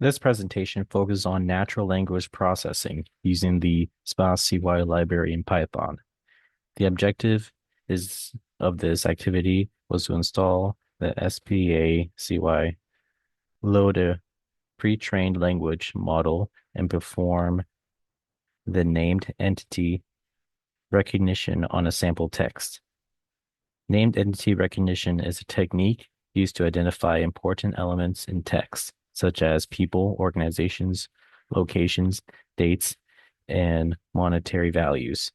This presentation focuses on natural language processing using the spaCy library in Python. The objective is of this activity was to install the spaCy, load a pre-trained language model, and perform the named entity recognition on a sample text. Named entity recognition is a technique used to identify important elements in text, such as people, organizations, locations, dates, and monetary values.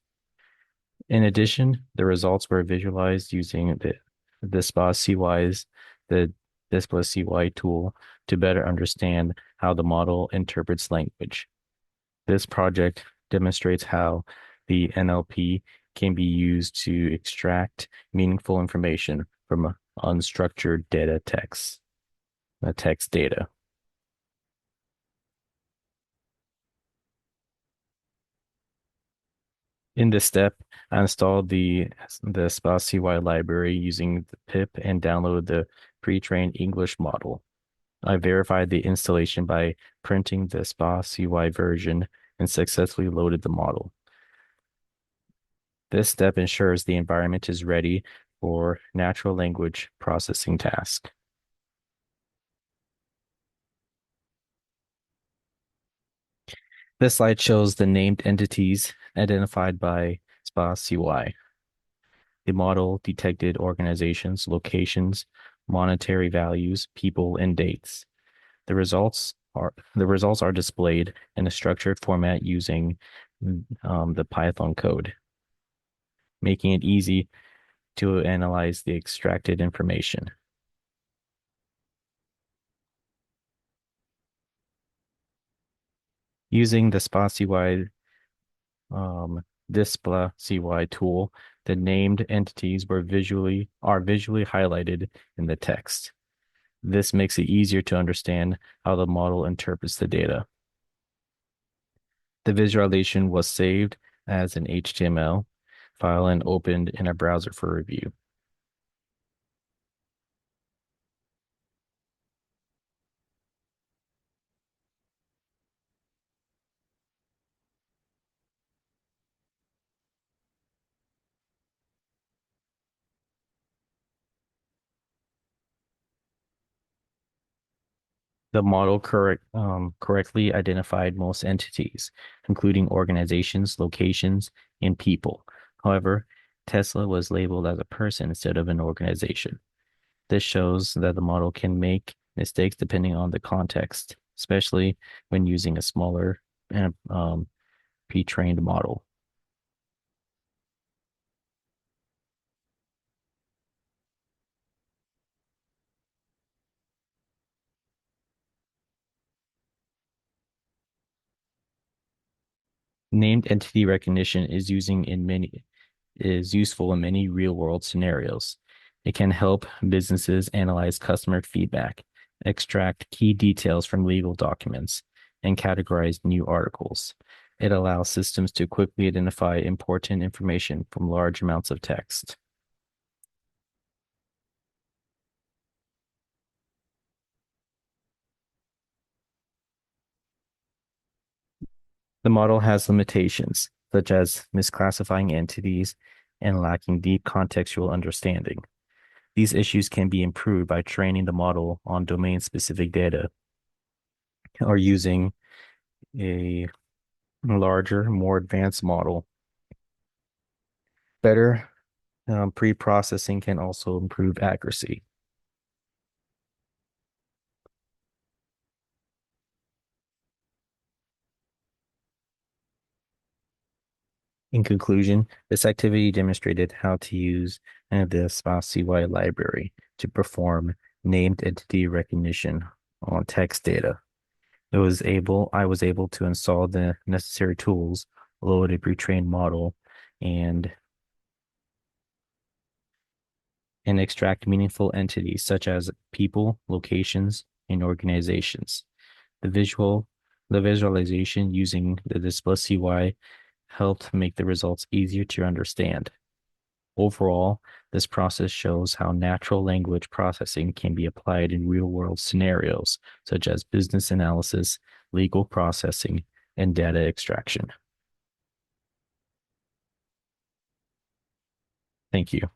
In addition, the results were visualized using the spaCy's the displaCy tool to better understand how the model interprets language. This project demonstrates how the NLP can be used to extract meaningful information from unstructured data text, text data. In this step, I installed the spaCy library using the pip and downloaded the pre-trained English model. I verified the installation by printing the spaCy version and successfully loaded the model. This step ensures the environment is ready for natural language processing tasks. This slide shows the named entities identified by spaCy. The model detected organizations, locations, monetary values, people, and dates. The results are displayed in a structured format using the Python code, making it easy to analyze the extracted information. Using the spaCy displaCy tool, the named entities are visually highlighted in the text. This makes it easier to understand how the model interprets the data. The visualization was saved as an HTML file and opened in a browser for review. The model correctly identified most entities, including organizations, locations, and people. However, Tesla was labeled as a person instead of an organization. This shows that the model can make mistakes depending on the context, especially when using a smaller pre-trained model. Named entity recognition is useful in many real-world scenarios. It can help businesses analyze customer feedback, extract key details from legal documents, and categorize new articles. It allows systems to quickly identify important information from large amounts of text. The model has limitations, such as misclassifying entities and lacking deep contextual understanding. These issues can be improved by training the model on domain-specific data or using a larger, more advanced model. Better pre-processing can also improve accuracy. In conclusion, this activity demonstrated how to use the spaCy library to perform named entity recognition on text data. I was able to install the necessary tools, load a pre-trained model, and extract meaningful entities such as people, locations, and organizations. The visual, the visualization using the displaCy helped make the results easier to understand. Overall, this process shows how natural language processing can be applied in real-world scenarios, such as business analysis, legal processing, and data extraction. Thank you.